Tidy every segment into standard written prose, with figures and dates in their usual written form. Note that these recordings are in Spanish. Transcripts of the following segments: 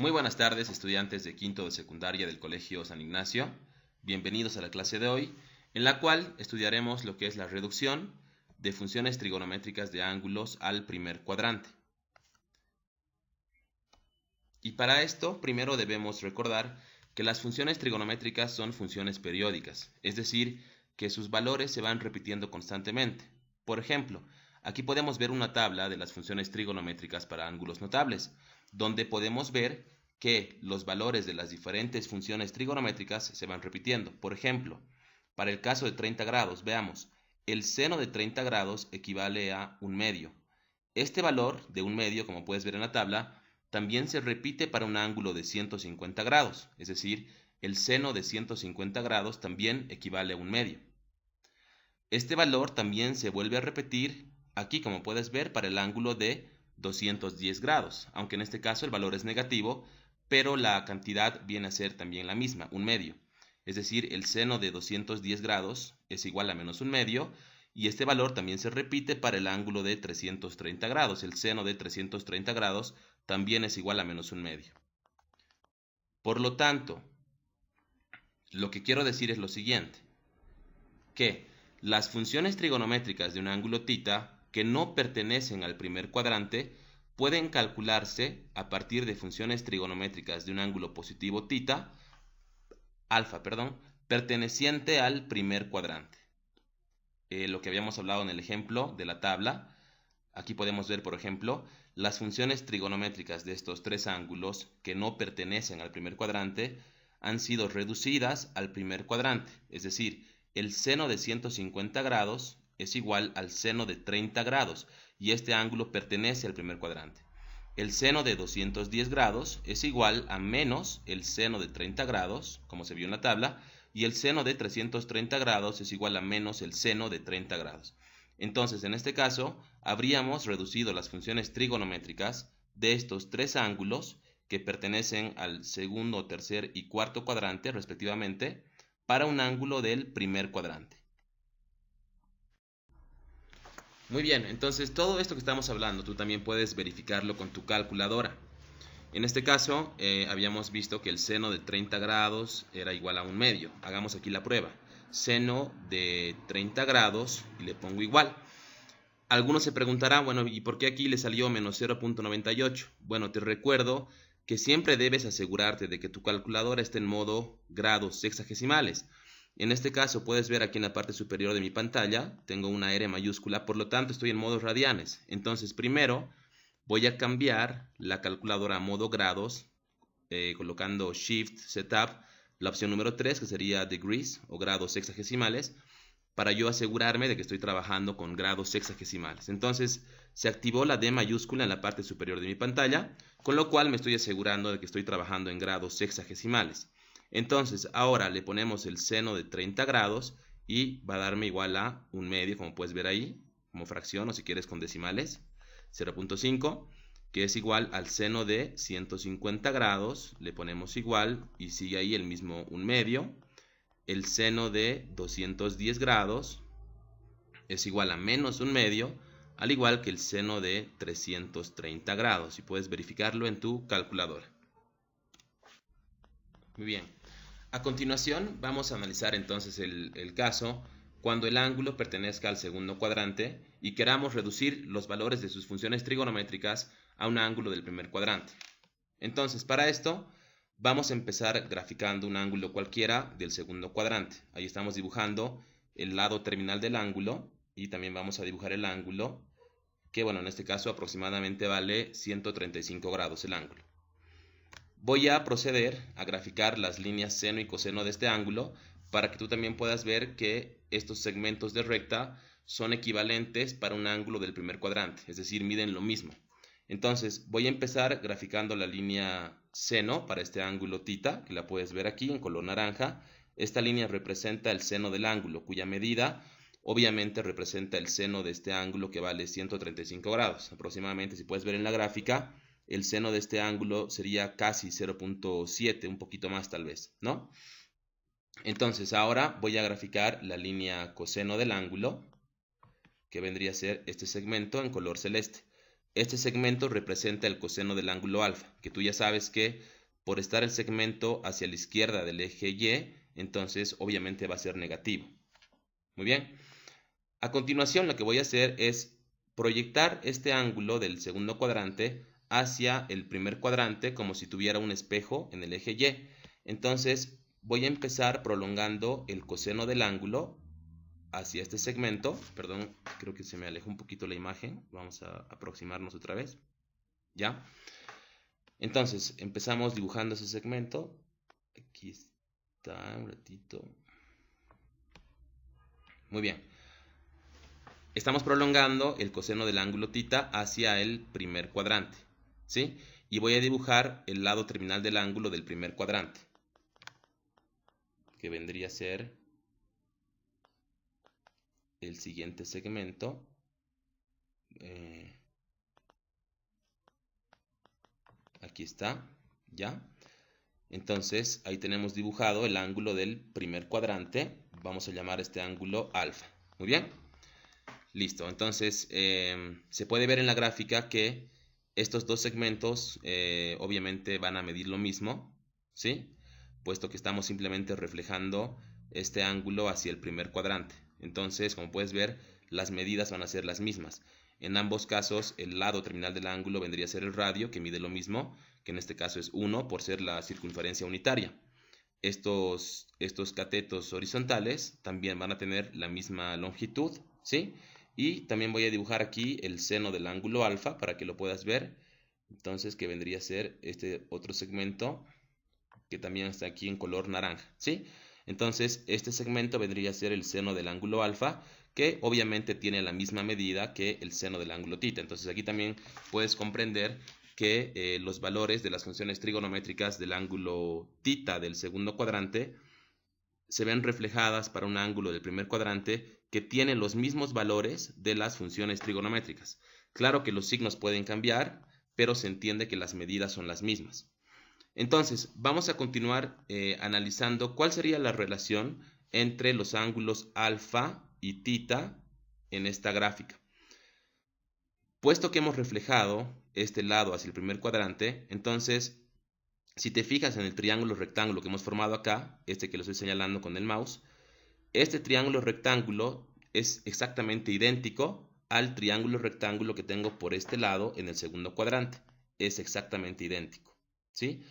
Muy buenas tardes, estudiantes de quinto de secundaria del Colegio San Ignacio. Bienvenidos a la clase de hoy, en la cual estudiaremos lo que es la reducción de funciones trigonométricas de ángulos al primer cuadrante. Y para esto, primero debemos recordar que las funciones trigonométricas son funciones periódicas, es decir, que sus valores se van repitiendo constantemente. Por ejemplo, aquí podemos ver una tabla de las funciones trigonométricas para ángulos notables, donde podemos ver que los valores de las diferentes funciones trigonométricas se van repitiendo. Por ejemplo, para el caso de 30 grados, veamos, el seno de 30 grados equivale a un medio. Este valor de un medio, como puedes ver en la tabla, también se repite para un ángulo de 150 grados, es decir, el seno de 150 grados también equivale a un medio. Este valor también se vuelve a repetir aquí, como puedes ver, para el ángulo de 210 grados, aunque en este caso el valor es negativo, pero la cantidad viene a ser también la misma, un medio. Es decir, el seno de 210 grados es igual a menos un medio, y este valor también se repite para el ángulo de 330 grados. El seno de 330 grados también es igual a menos un medio. Por lo tanto, lo que quiero decir es lo siguiente, que las funciones trigonométricas de un ángulo θ que no pertenecen al primer cuadrante pueden calcularse a partir de funciones trigonométricas de un ángulo positivo alfa, perteneciente al primer cuadrante. Lo que habíamos hablado en el ejemplo de la tabla, aquí podemos ver, por ejemplo, las funciones trigonométricas de estos tres ángulos que no pertenecen al primer cuadrante han sido reducidas al primer cuadrante, es decir, el seno de 150 grados es igual al seno de 30 grados y este ángulo pertenece al primer cuadrante. El seno de 210 grados es igual a menos el seno de 30 grados, como se vio en la tabla, y el seno de 330 grados es igual a menos el seno de 30 grados. Entonces, en este caso, habríamos reducido las funciones trigonométricas de estos tres ángulos que pertenecen al segundo, tercer y cuarto cuadrante, respectivamente, para un ángulo del primer cuadrante. Muy bien, entonces todo esto que estamos hablando, tú también puedes verificarlo con tu calculadora. En este caso, habíamos visto que el seno de 30 grados era igual a un medio. Hagamos aquí la prueba. Seno de 30 grados y le pongo igual. Algunos se preguntarán, bueno, ¿y por qué aquí le salió menos 0.98? Bueno, te recuerdo que siempre debes asegurarte de que tu calculadora esté en modo grados sexagesimales. En este caso puedes ver aquí en la parte superior de mi pantalla, tengo una R mayúscula, por lo tanto estoy en modos radianes. Entonces primero voy a cambiar la calculadora a modo grados, colocando Shift Setup, la opción número 3, que sería degrees o grados sexagesimales, para yo asegurarme de que estoy trabajando con grados sexagesimales. Entonces se activó la D mayúscula en la parte superior de mi pantalla, con lo cual me estoy asegurando de que estoy trabajando en grados sexagesimales. Entonces ahora le ponemos el seno de 30 grados y va a darme igual a un medio, como puedes ver ahí, como fracción o si quieres con decimales, 0.5, que es igual al seno de 150 grados, le ponemos igual y sigue ahí el mismo un medio. El seno de 210 grados es igual a menos un medio, al igual que el seno de 330 grados. Y puedes verificarlo en tu calculadora. Muy bien. A continuación vamos a analizar entonces el caso cuando el ángulo pertenezca al segundo cuadrante y queramos reducir los valores de sus funciones trigonométricas a un ángulo del primer cuadrante. Entonces, para esto vamos a empezar graficando un ángulo cualquiera del segundo cuadrante. Ahí estamos dibujando el lado terminal del ángulo y también vamos a dibujar el ángulo que, bueno, en este caso aproximadamente vale 135 grados el ángulo. Voy a proceder a graficar las líneas seno y coseno de este ángulo para que tú también puedas ver que estos segmentos de recta son equivalentes para un ángulo del primer cuadrante, es decir, miden lo mismo. Entonces voy a empezar graficando la línea seno para este ángulo θ, que la puedes ver aquí en color naranja. Esta línea representa el seno del ángulo, cuya medida obviamente representa el seno de este ángulo que vale 135 grados. Aproximadamente, si puedes ver en la gráfica, el seno de este ángulo sería casi 0.7, un poquito más tal vez, ¿no? Entonces ahora voy a graficar la línea coseno del ángulo, que vendría a ser este segmento en color celeste. este segmento representa el coseno del ángulo alfa, que tú ya sabes que por estar el segmento hacia la izquierda del eje Y, entonces obviamente va a ser negativo. Muy bien. A continuación lo que voy a hacer es proyectar este ángulo del segundo cuadrante hacia el primer cuadrante como si tuviera un espejo en el eje Y. Entonces voy a empezar prolongando el coseno del ángulo hacia este segmento. Perdón, creo que se me alejó un poquito la imagen. Vamos a aproximarnos otra vez. ¿Ya? Entonces empezamos dibujando ese segmento. Aquí está, un ratito. Muy bien. Estamos prolongando el coseno del ángulo θ hacia el primer cuadrante, ¿sí? Y voy a dibujar el lado terminal del ángulo del primer cuadrante, que vendría a ser el siguiente segmento. Aquí está, ¿ya? Entonces, ahí tenemos dibujado el ángulo del primer cuadrante. Vamos a llamar este ángulo alfa. Muy bien. Listo, entonces se puede ver en la gráfica que estos dos segmentos obviamente van a medir lo mismo, ¿sí? Puesto que estamos simplemente reflejando este ángulo hacia el primer cuadrante. Entonces, como puedes ver, las medidas van a ser las mismas. En ambos casos, el lado terminal del ángulo vendría a ser el radio, que mide lo mismo, que en este caso es 1 por ser la circunferencia unitaria. Estos catetos horizontales también van a tener la misma longitud, ¿sí? Y también voy a dibujar aquí el seno del ángulo alfa para que lo puedas ver. Entonces, que vendría a ser este otro segmento que también está aquí en color naranja, ¿sí? Entonces, este segmento vendría a ser el seno del ángulo alfa, que obviamente tiene la misma medida que el seno del ángulo θ. Entonces, aquí también puedes comprender que los valores de las funciones trigonométricas del ángulo θ del segundo cuadrante se ven reflejadas para un ángulo del primer cuadrante que tiene los mismos valores de las funciones trigonométricas. Claro que los signos pueden cambiar, pero se entiende que las medidas son las mismas. Entonces, vamos a continuar analizando cuál sería la relación entre los ángulos alfa y θ en esta gráfica. Puesto que hemos reflejado este lado hacia el primer cuadrante, entonces, si te fijas en el triángulo rectángulo que hemos formado acá, este que lo estoy señalando con el mouse, este triángulo rectángulo es exactamente idéntico al triángulo rectángulo que tengo por este lado en el segundo cuadrante. Es exactamente idéntico, ¿sí?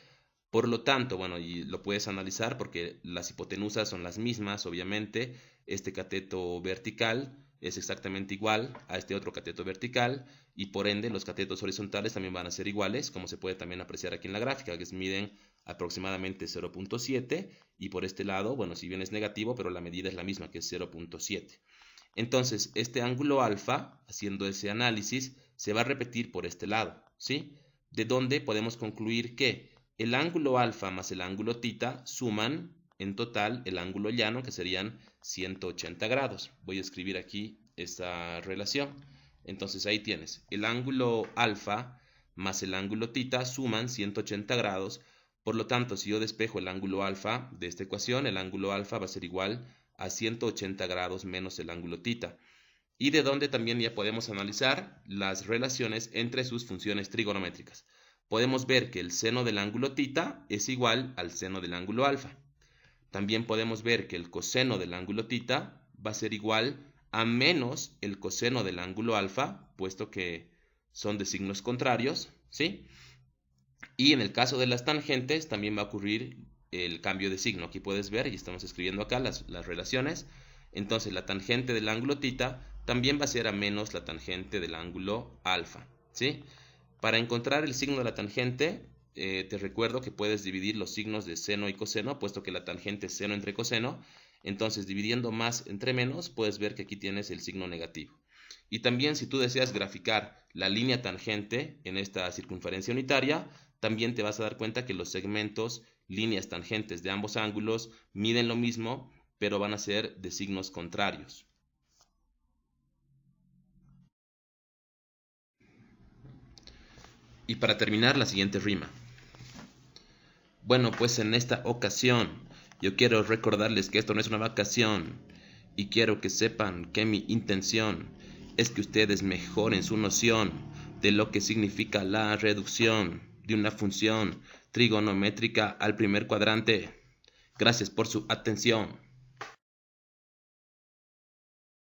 Por lo tanto, bueno, y lo puedes analizar porque las hipotenusas son las mismas, obviamente. Este cateto vertical es exactamente igual a este otro cateto vertical y por ende los catetos horizontales también van a ser iguales, como se puede también apreciar aquí en la gráfica, que miden aproximadamente 0.7 y por este lado, bueno, si bien es negativo, pero la medida es la misma, que es 0.7. Entonces, este ángulo alfa, haciendo ese análisis, se va a repetir por este lado, ¿sí? De donde podemos concluir que el ángulo alfa más el ángulo θ suman en total el ángulo llano, que serían 180 grados. Voy a escribir aquí esta relación. Entonces ahí tienes, el ángulo alfa más el ángulo θ suman 180 grados. Por lo tanto, si yo despejo el ángulo alfa de esta ecuación, el ángulo alfa va a ser igual a 180 grados menos el ángulo θ. Y de donde también ya podemos analizar las relaciones entre sus funciones trigonométricas. Podemos ver que el seno del ángulo θ es igual al seno del ángulo alfa. También podemos ver que el coseno del ángulo θ va a ser igual a menos el coseno del ángulo alfa, puesto que son de signos contrarios, ¿sí? Y en el caso de las tangentes también va a ocurrir el cambio de signo. Aquí puedes ver, y estamos escribiendo acá las relaciones. Entonces la tangente del ángulo θ también va a ser a menos la tangente del ángulo alfa, ¿sí? Para encontrar el signo de la tangente, te recuerdo que puedes dividir los signos de seno y coseno, puesto que la tangente es seno entre coseno. Entonces, dividiendo más entre menos, puedes ver que aquí tienes el signo negativo. Y también, si tú deseas graficar la línea tangente en esta circunferencia unitaria, también te vas a dar cuenta que los segmentos, líneas tangentes de ambos ángulos, miden lo mismo, pero van a ser de signos contrarios. Y para terminar, la siguiente rima. Bueno, pues en esta ocasión yo quiero recordarles que esto no es una vacación y quiero que sepan que mi intención es que ustedes mejoren su noción, de lo que significa la reducción de una función trigonométrica al primer cuadrante. Gracias por su atención.